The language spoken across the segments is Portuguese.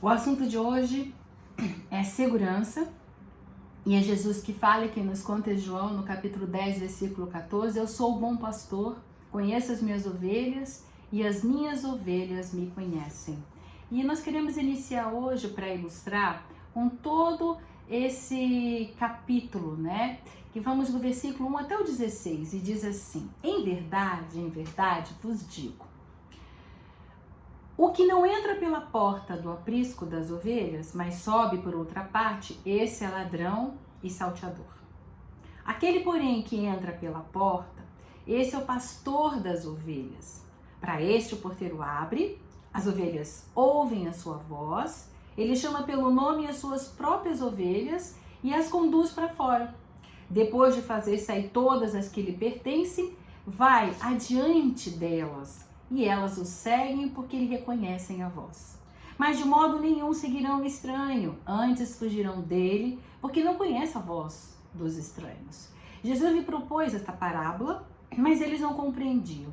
O assunto de hoje é segurança, e é Jesus que fala aqui nos Contos de João, no capítulo 10, versículo 14: Eu sou o bom pastor, conheço as minhas ovelhas e as minhas ovelhas me conhecem. E nós queremos iniciar hoje para ilustrar com todo esse capítulo, né? Que vamos do versículo 1 até o 16, e diz assim: em verdade vos digo, o que não entra pela porta do aprisco das ovelhas, mas sobe por outra parte, esse é ladrão e salteador. Aquele, porém, que entra pela porta, esse é o pastor das ovelhas. Para este o porteiro abre, as ovelhas ouvem a sua voz, ele chama pelo nome as suas próprias ovelhas e as conduz para fora. Depois de fazer sair todas as que lhe pertencem, vai adiante delas, e elas o seguem porque lhe reconhecem a voz. Mas de modo nenhum seguirão o estranho, antes fugirão dele, porque não conhece a voz dos estranhos. Jesus lhe propôs esta parábola, mas eles não compreendiam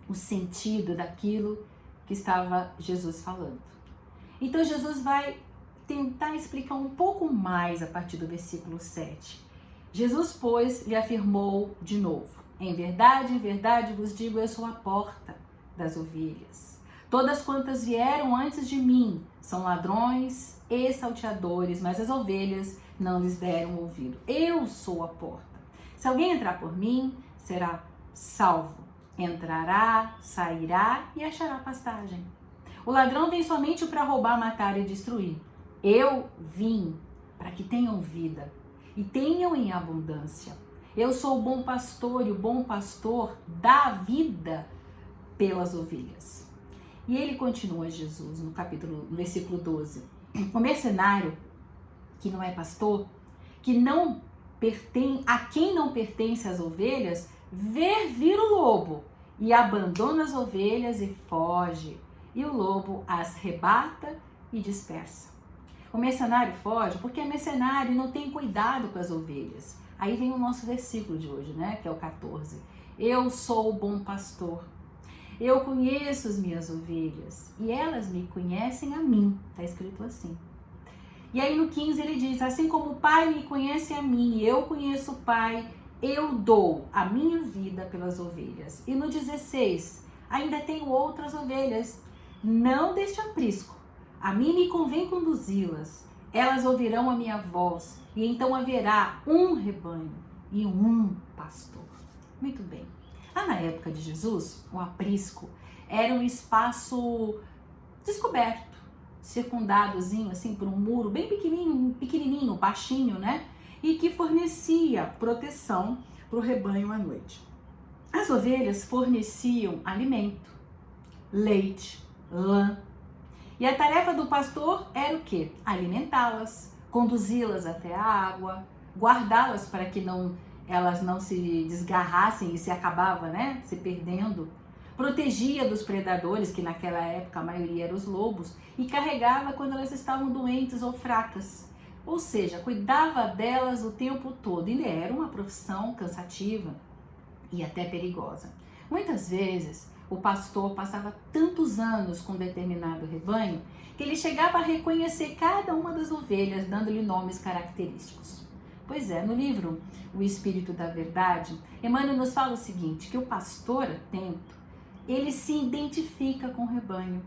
o sentido daquilo que estava Jesus falando. Então Jesus vai tentar explicar um pouco mais a partir do versículo 7. Jesus, pois, lhe afirmou de novo: em verdade vos digo, eu sou a porta das ovelhas. Todas quantas vieram antes de mim são ladrões e salteadores, mas as ovelhas não lhes deram ouvido. Eu sou a porta. Se alguém entrar por mim, será salvo. Entrará, sairá e achará pastagem. O ladrão vem somente para roubar, matar e destruir. Eu vim para que tenham vida e tenham em abundância. Eu sou o bom pastor, e o bom pastor dá vida pelas ovelhas. E ele continua, Jesus, no versículo 12. O mercenário, que não é pastor, a quem não pertence as ovelhas, vê vir o lobo e abandona as ovelhas e foge. E o lobo as arrebata e dispersa. O mercenário foge porque é mercenário e não tem cuidado com as ovelhas. Aí vem o nosso versículo de hoje, né? Que é o 14. Eu sou o bom pastor. Eu conheço as minhas ovelhas e elas me conhecem a mim. Está escrito assim. E aí no 15 ele diz: assim como o Pai me conhece a mim e eu conheço o Pai, eu dou a minha vida pelas ovelhas. E no 16, ainda tenho outras ovelhas, não deste aprisco. A mim me convém conduzi-las. Elas ouvirão a minha voz, e então haverá um rebanho e um pastor. Muito bem. Lá na época de Jesus, o aprisco era um espaço descoberto, circundadozinho assim por um muro bem pequenininho, baixinho, né? E que fornecia proteção para o rebanho à noite. As ovelhas forneciam alimento, leite, lã. E a tarefa do pastor era o quê? Alimentá-las, conduzi-las até a água, guardá-las para que elas não se desgarrassem e se acabava, né, se perdendo. Protegia dos predadores, que naquela época a maioria eram os lobos, e carregava quando elas estavam doentes ou fracas. Ou seja, cuidava delas o tempo todo. E era uma profissão cansativa e até perigosa. Muitas vezes o pastor passava tantos anos com determinado rebanho que ele chegava a reconhecer cada uma das ovelhas, dando-lhe nomes característicos. Pois é, no livro O Espírito da Verdade, Emmanuel nos fala o seguinte, que o pastor atento, ele se identifica com o rebanho,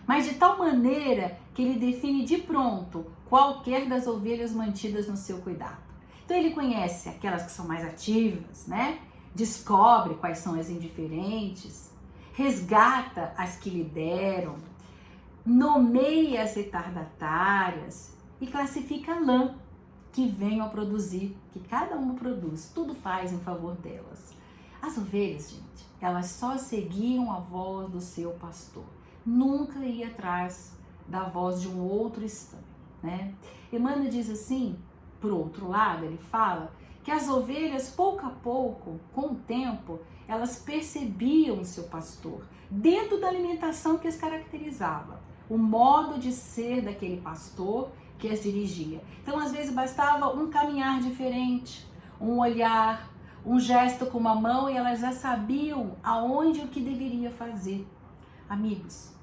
mas de tal maneira que ele define de pronto qualquer das ovelhas mantidas no seu cuidado. Então ele conhece aquelas que são mais ativas, né? Descobre quais são as indiferentes, resgata as que lhe deram, nomeia as retardatárias e classifica a lã que venham a produzir, que cada uma produz, tudo faz em favor delas. As ovelhas, gente, elas só seguiam a voz do seu pastor, nunca ia atrás da voz de um outro estranho, né? Emmanuel diz assim, por outro lado, ele fala que as ovelhas, pouco a pouco, com o tempo, elas percebiam o seu pastor, dentro da alimentação que as caracterizava, o modo de ser daquele pastor que as dirigia. Então, às vezes, bastava um caminhar diferente, um olhar, um gesto com uma mão, e elas já sabiam aonde e o que deveria fazer. Amigos,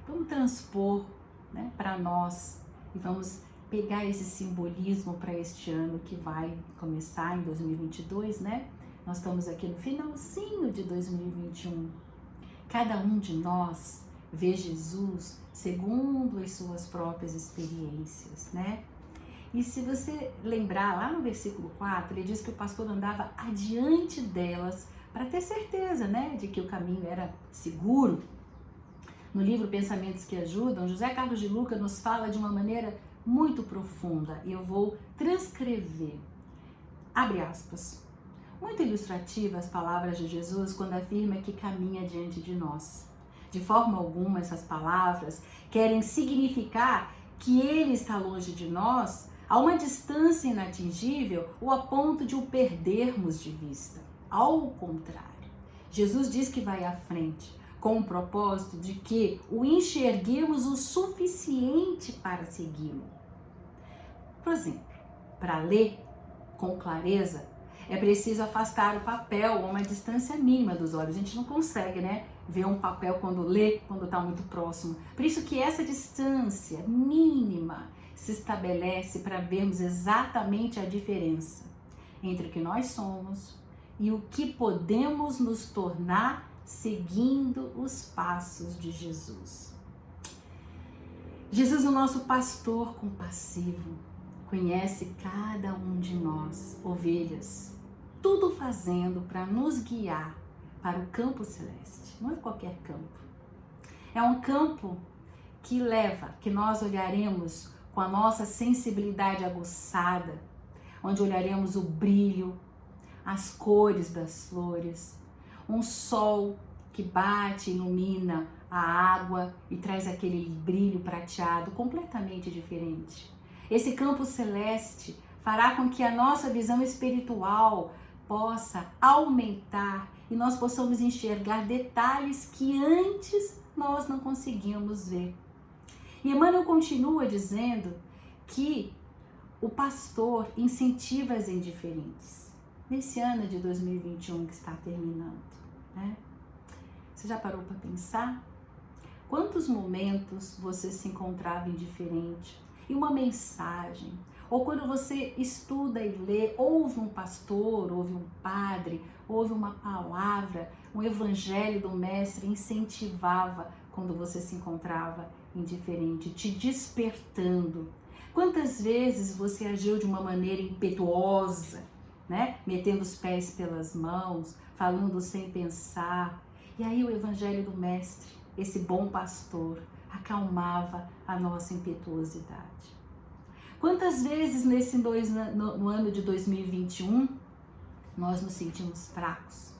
Vamos transpor, né, para nós e vamos pegar esse simbolismo para este ano que vai começar em 2022, né? Nós estamos aqui no finalzinho de 2021. Cada um de nós vê Jesus segundo as suas próprias experiências, né? E se você lembrar, lá no versículo 4, ele diz que o pastor andava adiante delas para ter certeza, né, de que o caminho era seguro. No livro Pensamentos que Ajudam, José Carlos de Luca nos fala de uma maneira muito profunda, e eu vou transcrever. Abre aspas. Muito ilustrativa as palavras de Jesus quando afirma que caminha diante de nós. De forma alguma, essas palavras querem significar que ele está longe de nós, a uma distância inatingível ou a ponto de o perdermos de vista. Ao contrário, Jesus diz que vai à frente, com o propósito de que o enxerguemos o suficiente para segui-lo. Por exemplo, para ler com clareza, é preciso afastar o papel a uma distância mínima dos olhos. A gente não consegue, né, ver um papel quando lê, quando está muito próximo. Por isso que essa distância mínima se estabelece para vermos exatamente a diferença entre o que nós somos e o que podemos nos tornar seguindo os passos de Jesus. Jesus, o nosso pastor compassivo, conhece cada um de nós, ovelhas, tudo fazendo para nos guiar para o campo celeste. Não é qualquer campo. É um campo que leva, que nós olharemos com a nossa sensibilidade aguçada, onde olharemos o brilho, as cores das flores, um sol que bate, ilumina a água e traz aquele brilho prateado completamente diferente. Esse campo celeste fará com que a nossa visão espiritual possa aumentar e nós possamos enxergar detalhes que antes nós não conseguíamos ver. E Emmanuel continua dizendo que o pastor incentiva as indiferentes. Nesse ano de 2021 que está terminando, né? Você já parou para pensar? Quantos momentos você se encontrava indiferente? E uma mensagem, ou quando você estuda e lê, ouve um pastor, ouve um padre, ouve uma palavra, um evangelho do mestre incentivava quando você se encontrava indiferente, te despertando. Quantas vezes você agiu de uma maneira impetuosa, né? Metendo os pés pelas mãos, falando sem pensar. E aí o evangelho do mestre, esse bom pastor, acalmava a nossa impetuosidade. Quantas vezes no ano de 2021 nós nos sentimos fracos?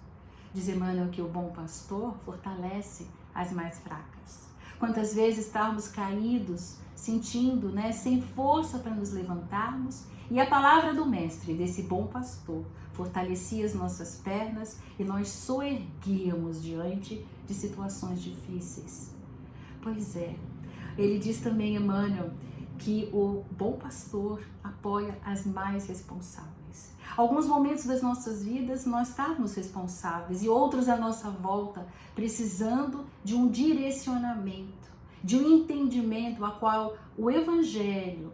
Diz Emmanuel que o bom pastor fortalece as mais fracas. Quantas vezes estávamos caídos, sentindo, né, sem força para nos levantarmos, e a palavra do mestre, desse bom pastor, fortalecia as nossas pernas e nós soerguíamos diante de situações difíceis. Pois é, ele diz também, Emmanuel, que o bom pastor apoia as mais responsáveis. Alguns momentos das nossas vidas nós estávamos responsáveis e outros à nossa volta precisando de um direcionamento, de um entendimento a qual o evangelho,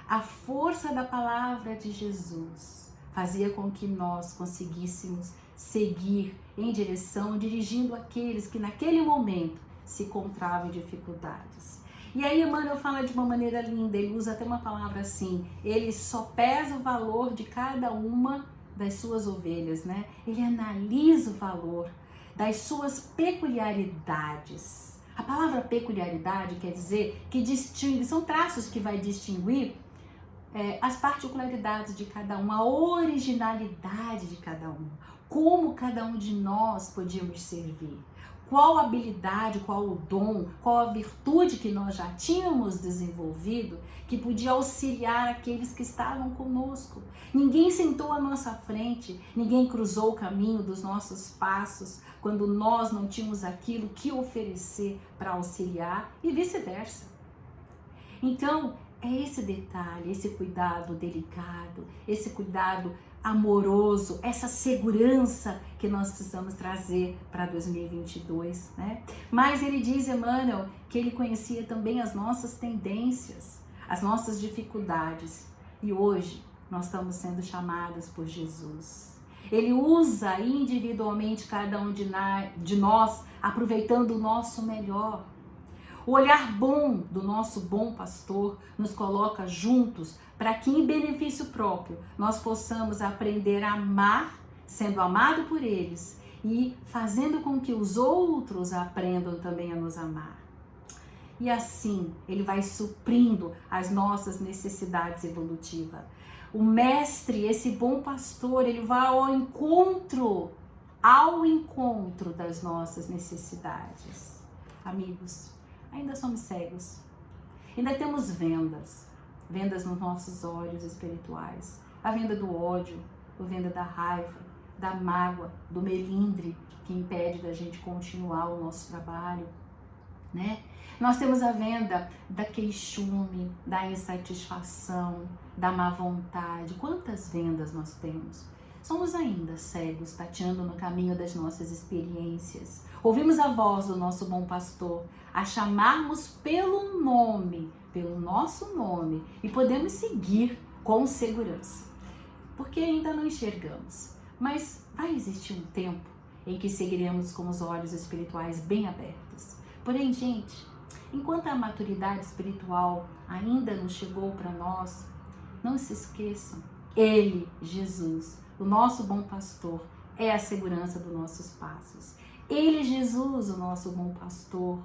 a força da palavra de Jesus fazia com que nós conseguíssemos seguir em direção, dirigindo aqueles que naquele momento se encontravam em dificuldades. E aí Emmanuel fala de uma maneira linda, ele usa até uma palavra assim, ele só pesa o valor de cada uma das suas ovelhas, né? Ele analisa o valor das suas peculiaridades. A palavra peculiaridade quer dizer que distingue, são traços que vai distinguir as particularidades de cada um, a originalidade de cada um, como cada um de nós podíamos servir, qual a habilidade, qual o dom, qual a virtude que nós já tínhamos desenvolvido que podia auxiliar aqueles que estavam conosco. Ninguém sentou à nossa frente, ninguém cruzou o caminho dos nossos passos quando nós não tínhamos aquilo que oferecer para auxiliar e vice-versa. Então, é esse detalhe, esse cuidado delicado, esse cuidado amoroso, essa segurança que nós precisamos trazer para 2022, né? Mas ele diz, Emmanuel, que ele conhecia também as nossas tendências, as nossas dificuldades. E hoje nós estamos sendo chamados por Jesus. Ele usa individualmente cada um de nós, aproveitando o nosso melhor. O olhar bom do nosso bom pastor nos coloca juntos para que, em benefício próprio, nós possamos aprender a amar, sendo amado por eles e fazendo com que os outros aprendam também a nos amar. E assim, ele vai suprindo as nossas necessidades evolutivas. O mestre, esse bom pastor, ele vai ao encontro das nossas necessidades. Amigos, ainda somos cegos, ainda temos vendas nos nossos olhos espirituais, a venda do ódio, a venda da raiva, da mágoa, do melindre que impede da gente continuar o nosso trabalho, né? Nós temos a venda da queixume, da insatisfação, da má vontade. Quantas vendas nós temos? Somos ainda cegos, tateando no caminho das nossas experiências. Ouvimos a voz do nosso bom pastor a chamarmos pelo nome, pelo nosso nome, e podemos seguir com segurança, porque ainda não enxergamos. Mas vai existir um tempo em que seguiremos com os olhos espirituais bem abertos. Porém, gente, enquanto a maturidade espiritual ainda não chegou para nós, não se esqueçam, Ele, Jesus, o nosso bom pastor, é a segurança dos nossos passos. Ele, Jesus, o nosso bom pastor,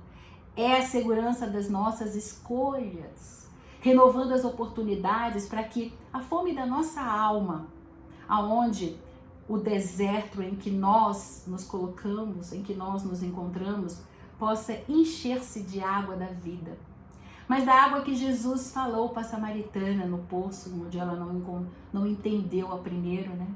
é a segurança das nossas escolhas, renovando as oportunidades para que a fome da nossa alma, aonde o deserto em que nós nos colocamos, em que nós nos encontramos, possa encher-se de água da vida. Mas da água que Jesus falou para a samaritana no poço, onde ela não entendeu a primeiro, né?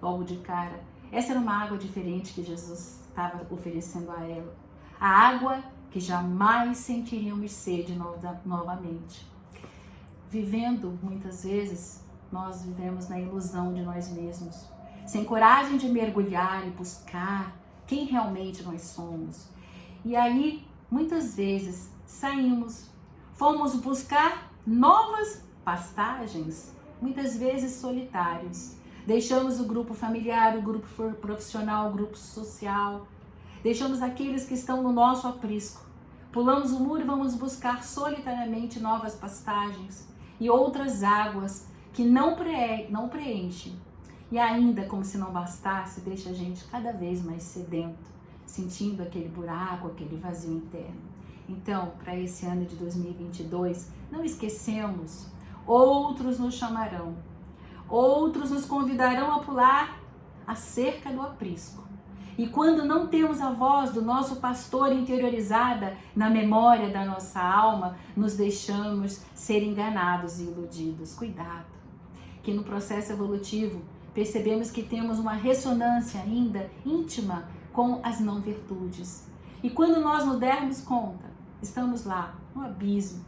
Logo de cara. Essa era uma água diferente que Jesus estava oferecendo a ela. A água que jamais sentiríamos sede novamente. Vivendo, muitas vezes, nós vivemos na ilusão de nós mesmos, sem coragem de mergulhar e buscar quem realmente nós somos. E aí, muitas vezes, fomos buscar novas pastagens, muitas vezes solitários. Deixamos o grupo familiar, o grupo profissional, o grupo social. Deixamos aqueles que estão no nosso aprisco. Pulamos o muro e vamos buscar solitariamente novas pastagens e outras águas que não preenchem. E ainda, como se não bastasse, deixa a gente cada vez mais sedento, sentindo aquele buraco, aquele vazio interno. Então, para esse ano de 2022, não esquecemos, outros nos chamarão, outros nos convidarão a pular a cerca do aprisco. E quando não temos a voz do nosso pastor interiorizada na memória da nossa alma, nos deixamos ser enganados e iludidos. Cuidado, que no processo evolutivo percebemos que temos uma ressonância ainda íntima com as não virtudes. E quando nós nos dermos conta, estamos lá, no abismo,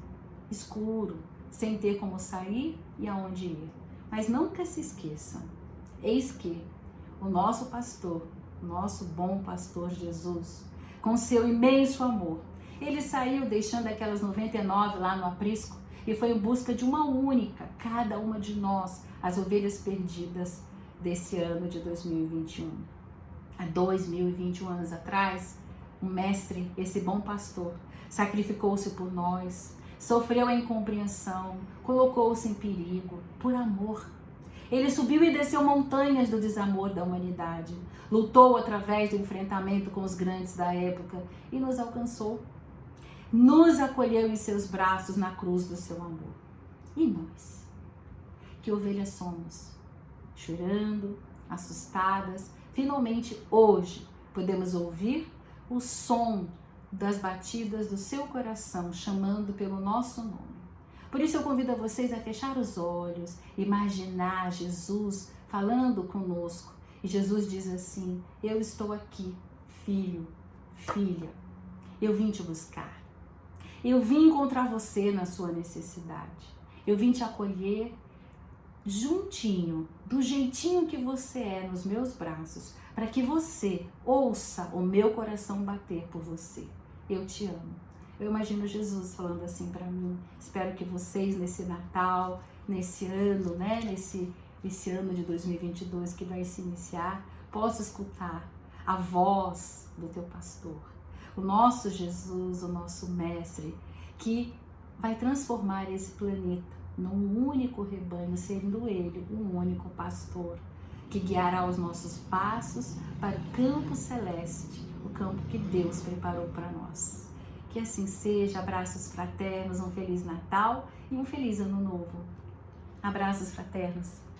escuro, sem ter como sair e aonde ir. Mas nunca se esqueçam, eis que o nosso pastor, o nosso bom pastor Jesus, com seu imenso amor, ele saiu deixando aquelas 99 lá no aprisco e foi em busca de uma única, cada uma de nós, as ovelhas perdidas desse ano de 2021. Há 2021 anos atrás, um mestre, esse bom pastor, sacrificou-se por nós, sofreu a incompreensão, colocou-se em perigo, por amor. Ele subiu e desceu montanhas do desamor da humanidade, lutou através do enfrentamento com os grandes da época e nos alcançou. Nos acolheu em seus braços na cruz do seu amor. E nós? Que ovelhas somos? Chorando, assustadas, finalmente hoje podemos ouvir o som das batidas do seu coração chamando pelo nosso nome. Por isso eu convido a vocês a fechar os olhos, imaginar Jesus falando conosco. E Jesus diz assim: eu estou aqui, filho, filha, eu vim te buscar. Eu vim encontrar você na sua necessidade. Eu vim te acolher juntinho, do jeitinho que você é nos meus braços, para que você ouça o meu coração bater por você. Eu te amo. Eu imagino Jesus falando assim para mim. Espero que vocês nesse Natal, nesse ano, né, nesse ano de 2022 que vai se iniciar, possam escutar a voz do teu pastor, o nosso Jesus, o nosso mestre, que vai transformar esse planeta num único rebanho, sendo ele um único pastor, que guiará os nossos passos para o campo celeste, o campo que Deus preparou para nós. Que assim seja. Abraços fraternos, um Feliz Natal e um Feliz Ano Novo. Abraços fraternos.